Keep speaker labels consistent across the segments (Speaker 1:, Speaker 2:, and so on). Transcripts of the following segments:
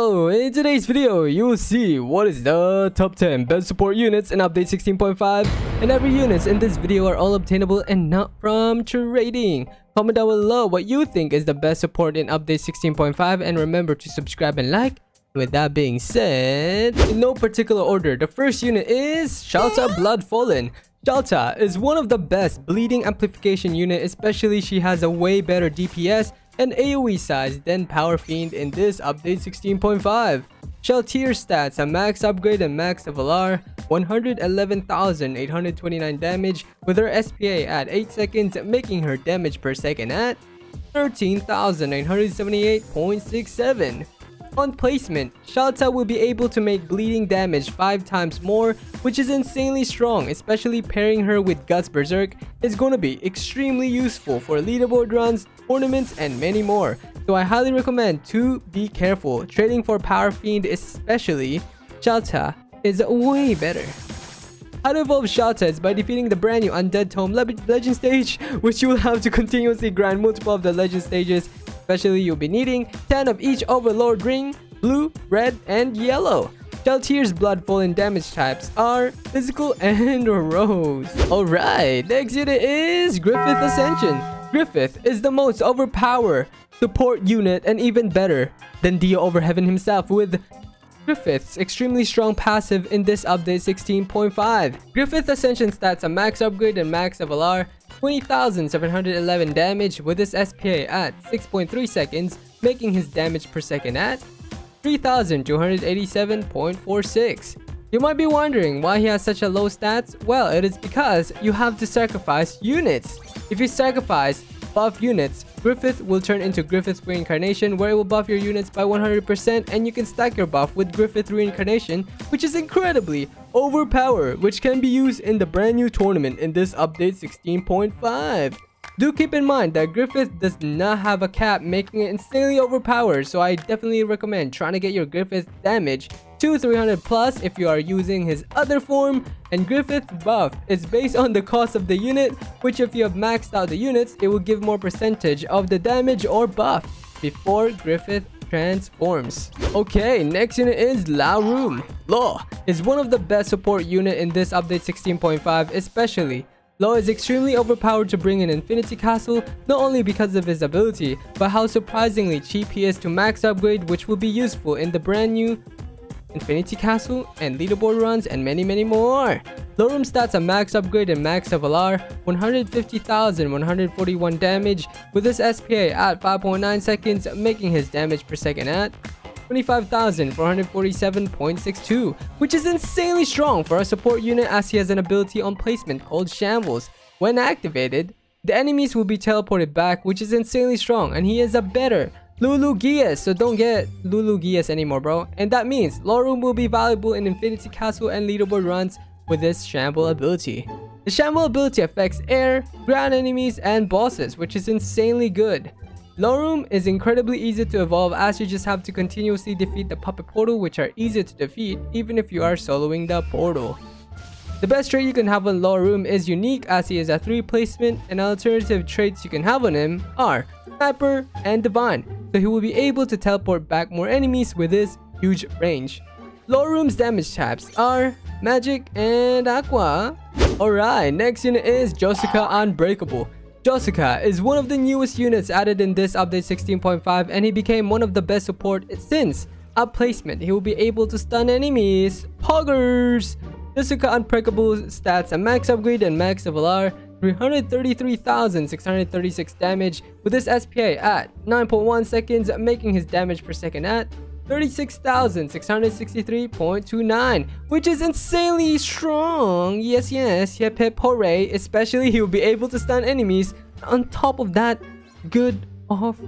Speaker 1: Hello, in today's video, you will see what is the top 10 best support units in update 16.5, and every units in this video are all obtainable and not from trading. Comment down below what you think is the best support in update 16.5 and remember to subscribe and like. With that being said, in no particular order, the first unit is Shhalta Bloodfallen. Shhalta is one of the best bleeding amplification unit, especially she has a way better DPS and AoE size than Power Fiend in this update 16.5. Shhaltir stats: a max upgrade and max Avalar, 111,829 damage with her SPA at 8 seconds, making her damage per second at 13,978.67. On placement, Shhalta will be able to make bleeding damage 5 times more, which is insanely strong. Especially pairing her with Guts Berserk is going to be extremely useful for leaderboard runs, tournaments, and many more. So I highly recommend to be careful. Trading for Power Fiend especially, Shhalta is way better. How to evolve Shhalta is by defeating the brand new Undead Tome Legend stage, which you will have to continuously grind multiple of the Legend stages. Especially you'll be needing 10 of each Overlord ring, blue, red, and yellow. Shhaltir's Bloodfallen damage types are physical and rose. Alright, next unit is Griffith Ascension. Griffith is the most overpowered support unit and even better than Dio Overheaven himself, with Griffith's extremely strong passive in this update 16.5. Griffith Ascension stats: a max upgrade and max Avalar, 20,711 damage with his SPA at 6.3 seconds, making his damage per second at 3,287.46. You might be wondering why he has such a low stats. Well, it is because you have to sacrifice units. If you sacrifice buff units, Griffith will turn into Griffith Reincarnation, where it will buff your units by 100%, and you can stack your buff with Griffith Reincarnation, which is incredibly overpowered, which can be used in the brand new tournament in this update 16.5. Do keep in mind that Griffith does not have a cap, making it insanely overpowered, so I definitely recommend trying to get your Griffith damage to 300 plus if you are using his other form. And Griffith buff is based on the cost of the unit, which if you have maxed out the units, it will give more percentage of the damage or buff before Griffith transforms. Okay, next unit is Law Law is one of the best support unit in this update 16.5, especially Law is extremely overpowered to bring in Infinity Castle, not only because of his ability, but how surprisingly cheap he is to max upgrade, which will be useful in the brand new Infinity Castle and leaderboard runs and many more. Lowroom stats: a max upgrade and max Avalar, 150,141 damage with his SPA at 5.9 seconds, making his damage per second at 25,447.62, which is insanely strong for a support unit, as he has an ability on placement called Shambles. When activated, the enemies will be teleported back, which is insanely strong, and he is a better Lulu Gias, so don't get Lulu Gias anymore, bro. And that means Lowroom will be valuable in Infinity Castle and leaderboard runs with this Shamble ability. The Shamble ability affects air, ground enemies, and bosses, which is insanely good. Lowroom is incredibly easy to evolve, as you just have to continuously defeat the puppet portal, which are easy to defeat even if you are soloing the portal. The best trait you can have on Lowroom is unique, as he is a 3 placement, and alternative traits you can have on him are Sniper and Divine, so he will be able to teleport back more enemies with his huge range. Lowroom's damage types are Magic and Aqua. Alright, next unit is Josika Unbreakable. Josika is one of the newest units added in this update 16.5, and he became one of the best support since outplacement. He will be able to stun enemies. Poggers! Josika Unbreakable stats: a max upgrade and max Avalar, 333,636 damage with his SPA at 9.1 seconds, making his damage per second at 36,663.29, which is insanely strong. Yes, yep, hooray. Especially he will be able to stun enemies. On top of that, good off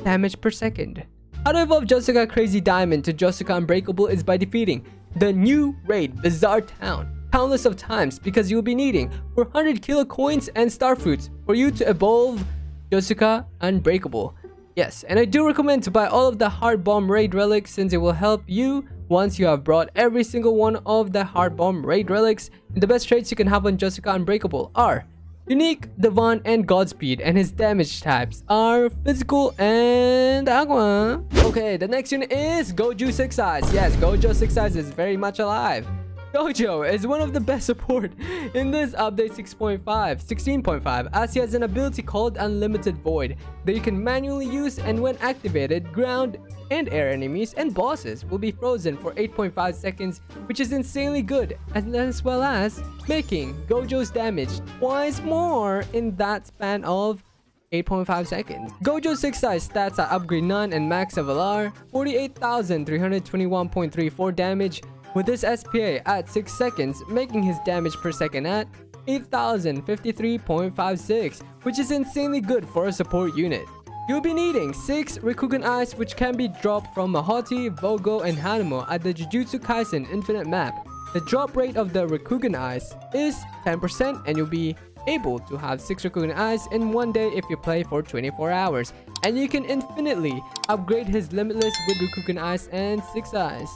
Speaker 1: damage per second. How to evolve Josika Crazy Diamond to Josika Unbreakable is by defeating the new raid Bizarre Town countless of times, because you will be needing 400 kilo coins and star fruits for you to evolve Josika Unbreakable. Yes, and I do recommend to buy all of the Heart Bomb Raid Relics, since it will help you once you have brought every single one of the Heart Bomb Raid Relics. And the best traits you can have on Josika Unbreakable are Unique, Devon, and Godspeed, and his damage types are Physical and Aqua. Okay, the next unit is Gojo 6 Eyes. Yes, Gojo 6 Eyes is very much alive. Gojo is one of the best support in this update 16.5, as he has an ability called Unlimited Void that you can manually use, and when activated, ground and air enemies and bosses will be frozen for 8.5 seconds, which is insanely good, as well as making Gojo's damage twice more in that span of 8.5 seconds. Gojo 6 Eyes stats at upgrade 9 and max level are 48,321.34 damage, with this SPA at 6 seconds, making his damage per second at 8,053.56, which is insanely good for a support unit. You'll be needing 6 Rikugan Eyes, which can be dropped from Mahoti, Vogo, and Hanamo at the Jujutsu Kaisen Infinite map. The drop rate of the Rikugan Eyes is 10%, and you'll be able to have 6 Rikugan Eyes in one day if you play for 24 hours. And you can infinitely upgrade his Limitless with Rikugan Eyes and 6 Eyes.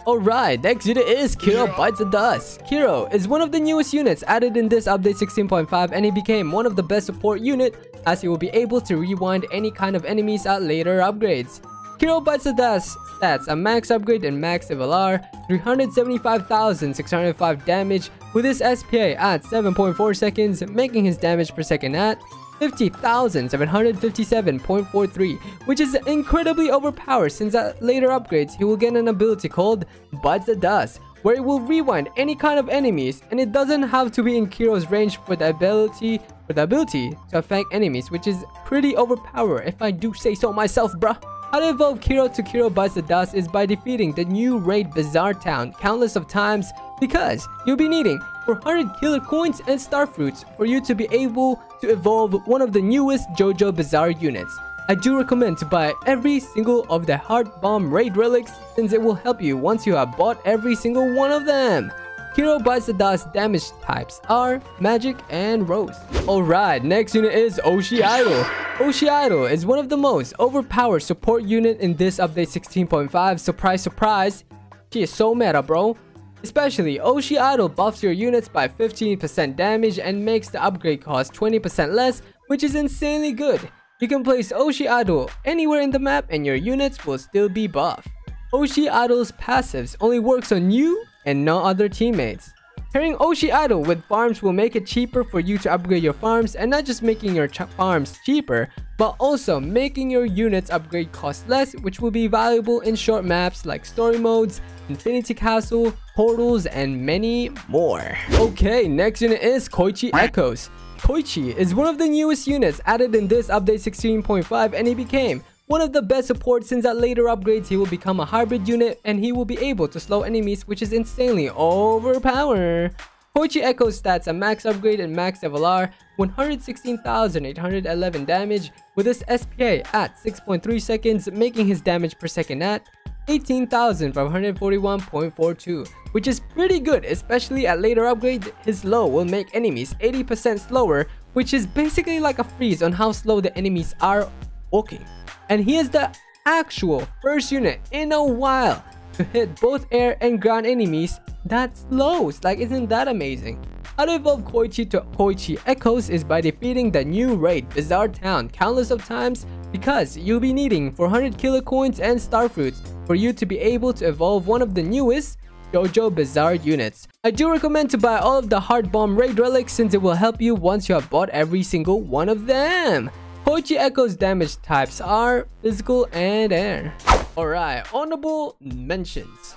Speaker 1: Alright, next unit is Kiro Bites the Dust. Kiro is one of the newest units added in this update 16.5, and he became one of the best support unit, as he will be able to rewind any kind of enemies at later upgrades. Kiro Bites the Dust stats a max upgrade and max level are 375,605 damage, with his SPA at 7.4 seconds, making his damage per second at 50,757.43, which is incredibly overpowered, since at later upgrades he will get an ability called Bites the Dust, where it will rewind any kind of enemies, and it doesn't have to be in Kiro's range for the ability to affect enemies, which is pretty overpowered if I do say so myself, bruh. How to evolve Kiro to Kiro Bites the Dust is by defeating the new raid Bazaar Town countless of times, because you'll be needing 400 killer coins and star fruits for you to be able to evolve one of the newest JoJo Bazaar units. I do recommend to buy every single of the Heart Bomb raid relics, since it will help you once you have bought every single one of them. Kiro Bites the Dust damage types are Magic and Rose. Alright, next unit is Oshi Idol. Oshi Idol is one of the most overpowered support unit in this update 16.5. Surprise, surprise, she is so meta, bro. Especially, Oshi Idol buffs your units by 15% damage and makes the upgrade cost 20% less, which is insanely good. You can place Oshi Idol anywhere in the map and your units will still be buffed. Oshi Idol's passives only works on you and no other teammates. Pairing Oshi Idol with farms will make it cheaper for you to upgrade your farms, and not just making your farms cheaper, but also making your units upgrade cost less, which will be valuable in short maps like story modes, Infinity Castle, portals, and many more. Okay, next unit is Koichi Echoes. Koichi is one of the newest units added in this update 16.5, and he became one of the best supports, since at later upgrades he will become a hybrid unit and he will be able to slow enemies, which is insanely overpowered. Koichi Echo's stats at max upgrade and max level are 116,811 damage, with his SPA at 6.3 seconds, making his damage per second at 18,541.42, which is pretty good, especially at later upgrades. His low will make enemies 80% slower, which is basically like a freeze on how slow the enemies are walking. And he is the actual first unit in a while to hit both air and ground enemies that slows. Like, isn't that amazing? How to evolve Koichi to Koichi Echoes is by defeating the new raid Bazaar Town countless of times, because you'll be needing 400 killer coins and star fruits for you to be able to evolve one of the newest JoJo Bazaar units. I do recommend to buy all of the Heart Bomb raid relics, since it will help you once you have bought every single one of them. Koichi Echo's damage types are Physical and Air. Alright, honorable mentions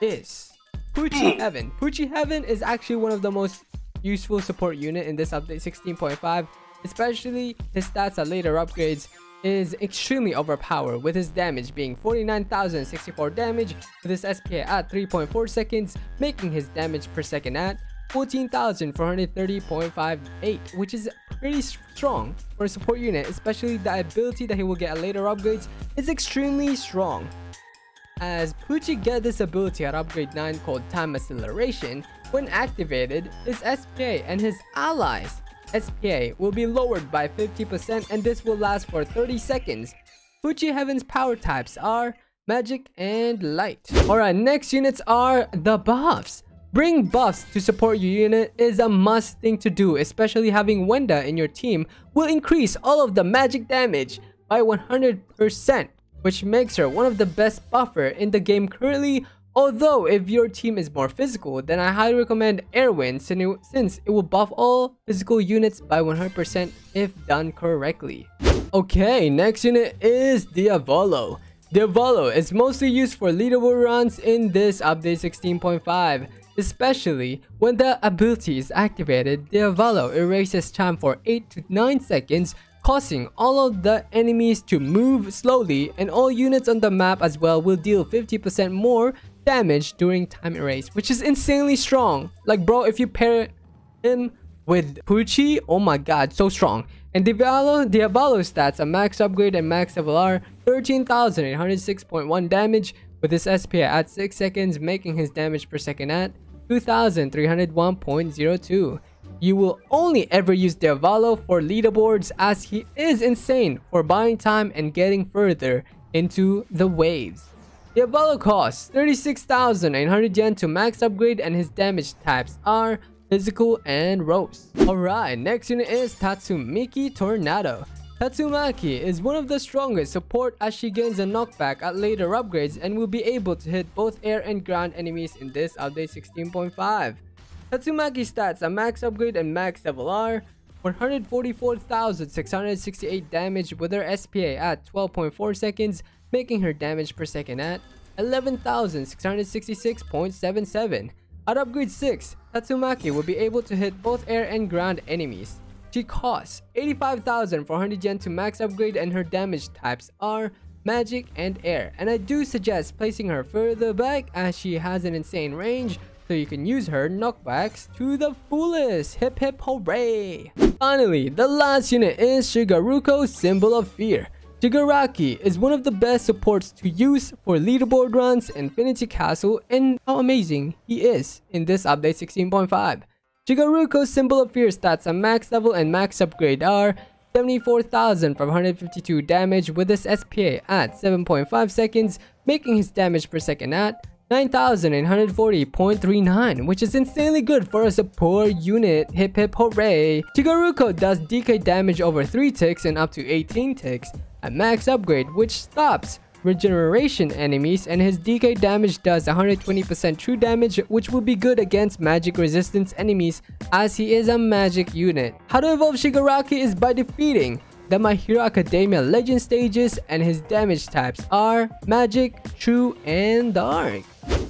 Speaker 1: is Pucci Heaven. Pucci Heaven is actually one of the most useful support unit in this update 16.5, especially his stats at later upgrades is extremely overpowered, with his damage being 49,064 damage, with his SPA at 3.4 seconds, making his damage per second at 14,430.58, which is pretty strong for a support unit, especially the ability that he will get at later upgrades is extremely strong. As Pucci get this ability at upgrade 9 called Time Acceleration, when activated, his SPA and his allies' SPA will be lowered by 50%, and this will last for 30 seconds. Pucci Heaven's power types are Magic and Light. Alright, next units are the buffs. Bring buffs to support your unit is a must thing to do, especially having Wenda in your team will increase all of the magic damage by 100%, which makes her one of the best buffer in the game currently. Although if your team is more physical, then I highly recommend Erwin since it will buff all physical units by 100% if done correctly. Okay, next unit is Diavolo. Diavolo is mostly used for leaderboard runs in this update 16.5. Especially when the ability is activated, Diavolo erases time for 8 to 9 seconds, causing all of the enemies to move slowly, and all units on the map as well will deal 50% more damage during time erase, which is insanely strong. Like bro, if you pair him with Pucci, oh my god, so strong. And Diavolo stats a max upgrade and max level are 13,806.1 damage with his SPA at 6 seconds, making his damage per second at 2,301.02. You will only ever use Diavolo for leaderboards as he is insane for buying time and getting further into the waves. Diavolo costs 36,800 yen to max upgrade and his damage types are physical and roast. Alright, next unit is Tatsumaki Tornado. Tatsumaki is one of the strongest support as she gains a knockback at later upgrades and will be able to hit both air and ground enemies in this update 16.5. Tatsumaki stats a max upgrade and max level are 144,668 damage with her SPA at 12.4 seconds, making her damage per second at 11,666.77. At upgrade 6, Tatsumaki will be able to hit both air and ground enemies. She costs 85,400 yen to max upgrade and her damage types are magic and air. And I do suggest placing her further back as she has an insane range, so you can use her knockbacks to the fullest. Hip hip hooray! Finally, the last unit is Shigaruko, Symbol of Fear. Shigaraki is one of the best supports to use for leaderboard runs, Infinity Castle, and how amazing he is in this update 16.5. Shigaruko's Symbol of Fear stats a max level and max upgrade are 74,552 damage with his SPA at 7.5 seconds, making his damage per second at 9,840.39, which is insanely good for a support unit. Hip hip hooray! Shigaruko does DK damage over 3 ticks and up to 18 ticks at max upgrade, which stops regeneration enemies, and his DK damage does 120% true damage, which will be good against magic resistance enemies as he is a magic unit. How to evolve Shigaraki is by defeating the My Hero Academia Legend stages, and his damage types are magic, true, and dark.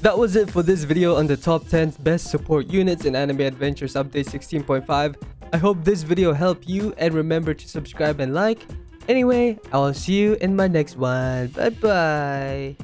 Speaker 1: That was it for this video on the top 10 best support units in Anime Adventures Update 16.5. I hope this video helped you, and remember to subscribe and like. Anyway, I will see you in my next one. Bye bye.